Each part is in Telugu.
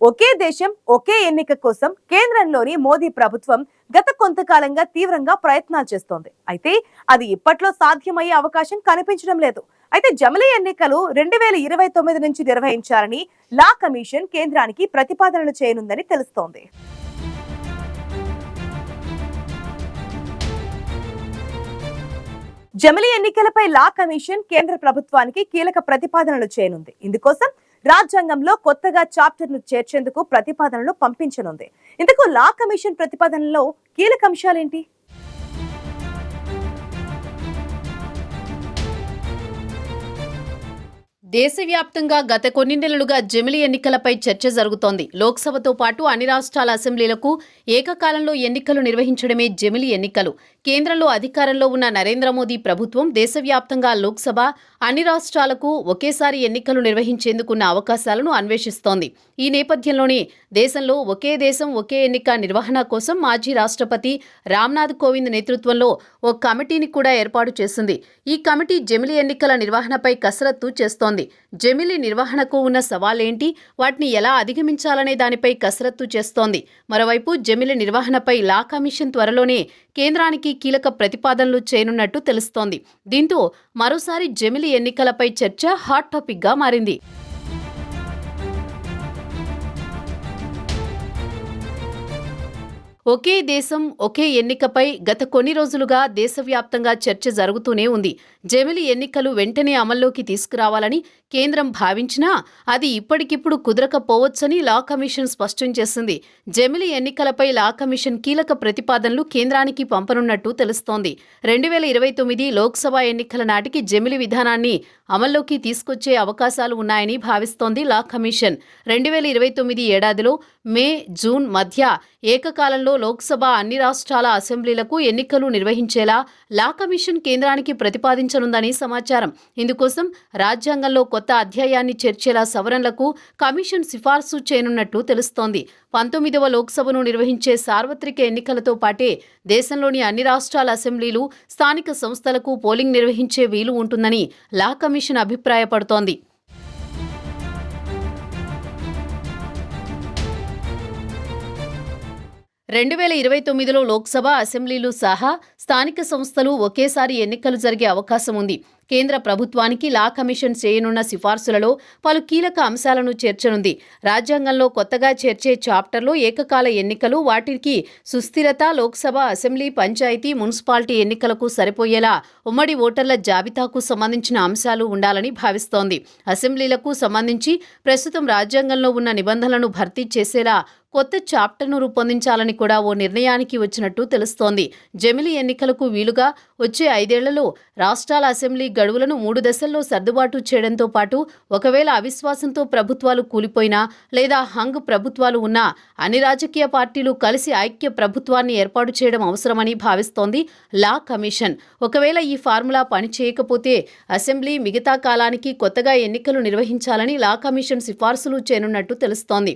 ఒకే దేశం ఒకే ఎన్నిక కోసం కేంద్రంలోని మోదీ ప్రభుత్వం గత కొంతకాలంగా తీవ్రంగా ప్రయత్నాలు చేస్తోంది. అయితే అది ఇప్పట్లో సాధ్యమయ్యే అవకాశం కనిపించడం లేదు. అయితే జమిలీ ఎన్నికలు 2029 నుంచి నిర్వహించాలని లా కమిషన్ కేంద్రానికి ప్రతిపాదనలు చేయనుందని తెలుస్తోంది. జమిలీ ఎన్నికలపై లా కమిషన్ కేంద్ర ప్రభుత్వానికి కీలక ప్రతిపాదనలు చేయనుంది. ఇందుకోసం రాజ్యాంగంలో కొత్తగా చాప్టర్ను చేర్చేందుకు ప్రతిపాదనలు పంపించనుంది. ఇందుకు లా కమిషన్ ప్రతిపాదనలో కీలక అంశాలేంటి? దేశవ్యాప్తంగా గత కొన్ని నెలలుగా జమిలీ ఎన్నికలపై చర్చ జరుగుతోంది. లోక్సభతో పాటు అన్ని రాష్ట్రాల అసెంబ్లీలకు ఏకకాలంలో ఎన్నికలు నిర్వహించడమే జమిలీ ఎన్నికలు. కేంద్రంలో అధికారంలో ఉన్న నరేంద్ర మోదీ ప్రభుత్వం దేశవ్యాప్తంగా లోక్సభ, అన్ని రాష్ట్రాలకు ఒకేసారి ఎన్నికలు నిర్వహించేందుకున్న అవకాశాలను అన్వేషిస్తోంది. ఈ నేపథ్యంలోనే దేశంలో ఒకే దేశం ఒకే ఎన్నిక నిర్వహణ కోసం మాజీ రాష్ట్రపతి రామ్నాథ్ కోవింద్ నేతృత్వంలో ఓ కమిటీని కూడా ఏర్పాటు చేసింది. ఈ కమిటీ జమిలీ ఎన్నికల నిర్వహణపై కసరత్తు చేస్తోంది. జమిలీ నిర్వహణకు ఉన్న సవాళ్లేంటి, వాటిని ఎలా అధిగమించాలనే దానిపై కసరత్తు చేస్తోంది. మరోవైపు జమిలీ నిర్వహణపై లా కమిషన్ త్వరలోనే కేంద్రానికి కీలక ప్రతిపాదనలు చేయనున్నట్టు తెలుస్తోంది. దీంతో మరోసారి జమిలీ ఎన్నికలపై చర్చ హాట్ టాపిక్ గా మారింది. ఒకే దేశం ఒకే ఎన్నికపై గత కొన్ని రోజులుగా దేశవ్యాప్తంగా చర్చ జరుగుతూనే ఉంది. జమిలీ ఎన్నికలు వెంటనే అమల్లోకి తీసుకురావాలని కేంద్రం భావించినా అది ఇప్పటికిప్పుడు కుదరకపోవచ్చని లా కమిషన్ స్పష్టం చేసింది. జమిలీ ఎన్నికలపై లా కమిషన్ కీలక ప్రతిపాదనలు కేంద్రానికి పంపనున్నట్టు తెలుస్తోంది. 2029 లోక్సభ ఎన్నికల నాటికి జమిలీ విధానాన్ని అమల్లోకి తీసుకొచ్చే అవకాశాలు ఉన్నాయని భావిస్తోంది లా కమిషన్. 2029 ఏడాదిలో మే, జూన్ మధ్య ఏకకాలంలో లోక్సభ, అన్ని రాష్ట్రాల అసెంబ్లీలకు ఎన్నికలు నిర్వహించేలా లా కమిషన్ కేంద్రానికి ప్రతిపాదించనుందని సమాచారం. ఇందుకోసం రాజ్యాంగంలో కొత్త అధ్యాయాన్ని చేర్చేలా సవరణలకు కమిషన్ సిఫార్సు చేయనున్నట్టు తెలుస్తోంది. 19వ లోక్సభను నిర్వహించే సార్వత్రిక ఎన్నికలతో పాటే దేశంలోని అన్ని రాష్ట్రాల అసెంబ్లీలు, స్థానిక సంస్థలకు పోలింగ్ నిర్వహించే వీలు ఉంటుందని లా కమిషన్ అభిప్రాయపడుతోంది. 2029లో లోక్సభ, అసెంబ్లీలు సహా స్థానిక సంస్థలు ఒకేసారి ఎన్నికలు జరిగే అవకాశం ఉంది. కేంద్ర ప్రభుత్వానికి లా కమిషన్ చేయనున్న సిఫార్సులలో పలు కీలక అంశాలను చేర్చనుంది. రాజ్యాంగంలో కొత్తగా చేర్చే చాప్టర్లో ఏకకాల ఎన్నికలు, వాటికి సుస్థిరత, లోక్సభ, అసెంబ్లీ, పంచాయతీ, మున్సిపాలిటీ ఎన్నికలకు సరిపోయేలా ఉమ్మడి ఓటర్ల జాబితాకు సంబంధించిన అంశాలు ఉండాలని భావిస్తోంది. అసెంబ్లీలకు సంబంధించి ప్రస్తుతం రాజ్యాంగంలో ఉన్న నిబంధనలను భర్తీ చేసేలా కొత్త చాప్టర్ను రూపొందించాలని కూడా ఓ నిర్ణయానికి వచ్చినట్టు తెలుస్తోంది. జమిలీ ఎన్నికలకు వీలుగా వచ్చే 5 ఏళ్లలో రాష్ట్రాల అసెంబ్లీ గడువులను 3 దశల్లో సర్దుబాటు చేయడంతో పాటు ఒకవేళ అవిశ్వాసంతో ప్రభుత్వాలు కూలిపోయినా లేదా హంగ్ ప్రభుత్వాలు ఉన్నా అన్ని రాజకీయ పార్టీలు కలిసి ఐక్య ప్రభుత్వాన్ని ఏర్పాటు చేయడం అవసరమని భావిస్తోంది లా కమిషన్. ఒకవేళ ఈ ఫార్ములా పనిచేయకపోతే అసెంబ్లీ మిగతా కాలానికి కొత్తగా ఎన్నికలు నిర్వహించాలని లా కమిషన్ సిఫార్సులు చేయనున్నట్టు తెలుస్తోంది.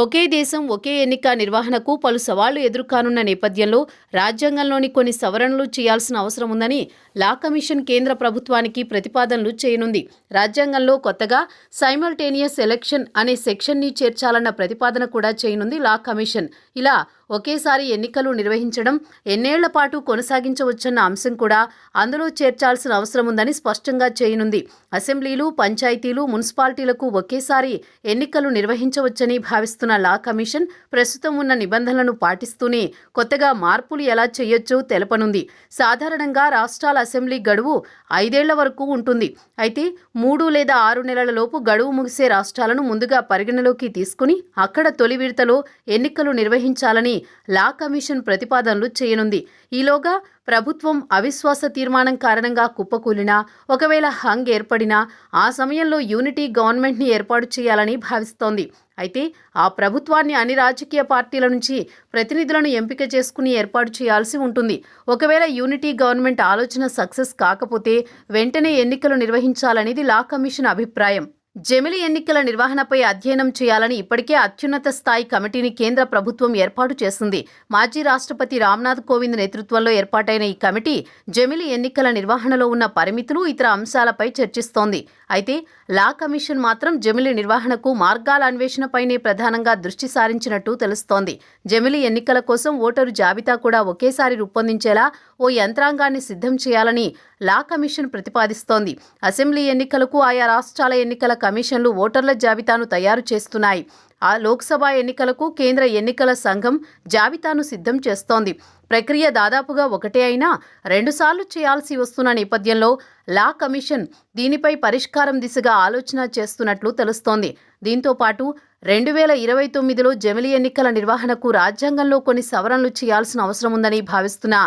ఒకే దేశం ఒకే ఎన్నిక నిర్వహణకు పలు సవాళ్లు ఎదుర్కానున్న నేపథ్యంలో రాజ్యాంగంలోని కొన్ని సవరణలు చేయాల్సిన అవసరం ఉందని లా కమిషన్ కేంద్ర ప్రభుత్వానికి ప్రతిపాదనలు చేయనుంది. రాజ్యాంగంలో కొత్తగా సైమల్టేనియస్ ఎలక్షన్ అనే సెక్షన్ని చేర్చాలన్న ప్రతిపాదన కూడా చేయనుంది లా కమిషన్. ఇలా ఒకేసారి ఎన్నికలు నిర్వహించడం ఎన్నేళ్ల పాటు కొనసాగించవచ్చన్న అంశం కూడా అందులో చేర్చాల్సిన అవసరం ఉందని స్పష్టంగా చేయనుంది. అసెంబ్లీలు, పంచాయతీలు, మున్సిపాలిటీలకు ఒకేసారి ఎన్నికలు నిర్వహించవచ్చని భావిస్తున్న లా కమిషన్ ప్రస్తుతం ఉన్న నిబంధనలను పాటిస్తూనే కొత్తగా మార్పులు ఎలా చేయొచ్చో తెలపనుంది. సాధారణంగా రాష్ట్రాల అసెంబ్లీ గడువు 5 ఏళ్ల వరకు ఉంటుంది. అయితే 3 లేదా 6 నెలల లోపు గడువు ముగిసే రాష్ట్రాలను ముందుగా పరిగణలోకి తీసుకుని అక్కడ తొలి విడతలో ఎన్నికలు నిర్వహించాలని లా కమిషన్ ప్రతిపాదనలు చేయనుంది. ఈలోగా ప్రభుత్వం అవిశ్వాస తీర్మానం కారణంగా కుప్పకూలినా, ఒకవేళ హంగ్ ఏర్పడినా ఆ సమయంలో యూనిటీ గవర్నమెంట్ని ఏర్పాటు చేయాలని భావిస్తోంది. అయితే ఆ ప్రభుత్వాన్ని అన్ని రాజకీయ పార్టీల నుంచి ప్రతినిధులను ఎంపిక చేసుకుని ఏర్పాటు చేయాల్సి ఉంటుంది. ఒకవేళ యూనిటీ గవర్నమెంట్ ఆలోచన సక్సెస్ కాకపోతే వెంటనే ఎన్నికలు నిర్వహించాలనేది లా కమిషన్ అభిప్రాయం. జమిలి ఎన్నికల నిర్వహణపై అధ్యయనం చేయాలని ఇప్పటికే అత్యున్నత స్థాయి కమిటీని కేంద్ర ప్రభుత్వం ఏర్పాటు చేసింది. మాజీ రాష్ట్రపతి రామ్నాథ్ కోవింద్ నేతృత్వంలో ఏర్పాటైన ఈ కమిటీ జమిలి ఎన్నికల నిర్వహణలో ఉన్న పరిమితులు, ఇతర అంశాలపై చర్చిస్తోంది. అయితే లా కమిషన్ మాత్రం జమిలి నిర్వహణకు మార్గాల అన్వేషణపైనే ప్రధానంగా దృష్టి సారించినట్టు తెలుస్తోంది. జమిలి ఎన్నికల కోసం ఓటరు జాబితా కూడా ఒకేసారి రూపొందించేలా ఓ యంత్రాంగాన్ని సిద్ధం చేయాలని లా కమిషన్ ప్రతిపాదిస్తోంది. అసెంబ్లీ ఎన్నికలకు ఆయా రాష్ట్రాల ఎన్నికల కమిషన్లు ఓటర్ల జాబితాను తయారు చేస్తున్నాయి. ఆ లోక్సభ ఎన్నికలకు కేంద్ర ఎన్నికల సంఘం జాబితాను సిద్ధం చేస్తోంది. ప్రక్రియ దాదాపుగా ఒకటే అయినా 2 సార్లు చేయాల్సి వస్తున్న నేపథ్యంలో లా కమిషన్ దీనిపై పరిష్కారం దిశగా ఆలోచన చేస్తున్నట్లు తెలుస్తోంది. దీంతో పాటు 2029లో జమిలి ఎన్నికల నిర్వహణకు రాజ్యాంగంలో కొన్ని సవరణలు చేయాల్సిన అవసరం ఉందని భావిస్తున్న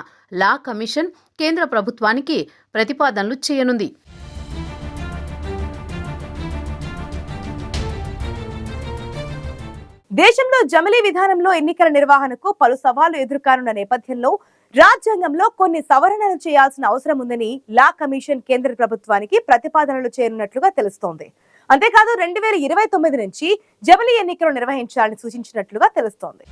లా కమిషన్ కేంద్ర ప్రభుత్వానికి ప్రతిపాదనలు చేయనుంది. దేశంలో జమిలీ విధానంలో ఎన్నికల నిర్వహణకు పలు సవాళ్లు ఎదుర్కానున్న నేపథ్యంలో రాజ్యాంగంలో కొన్ని సవరణలు చేయాల్సిన అవసరం ఉందని లా కమిషన్ కేంద్ర ప్రభుత్వానికి ప్రతిపాదనలు చేయనున్నట్లుగా తెలుస్తోంది. అంతేకాదు 2029 నుంచి జమిలీ ఎన్నికలు నిర్వహించాలని సూచించినట్లుగా తెలుస్తోంది.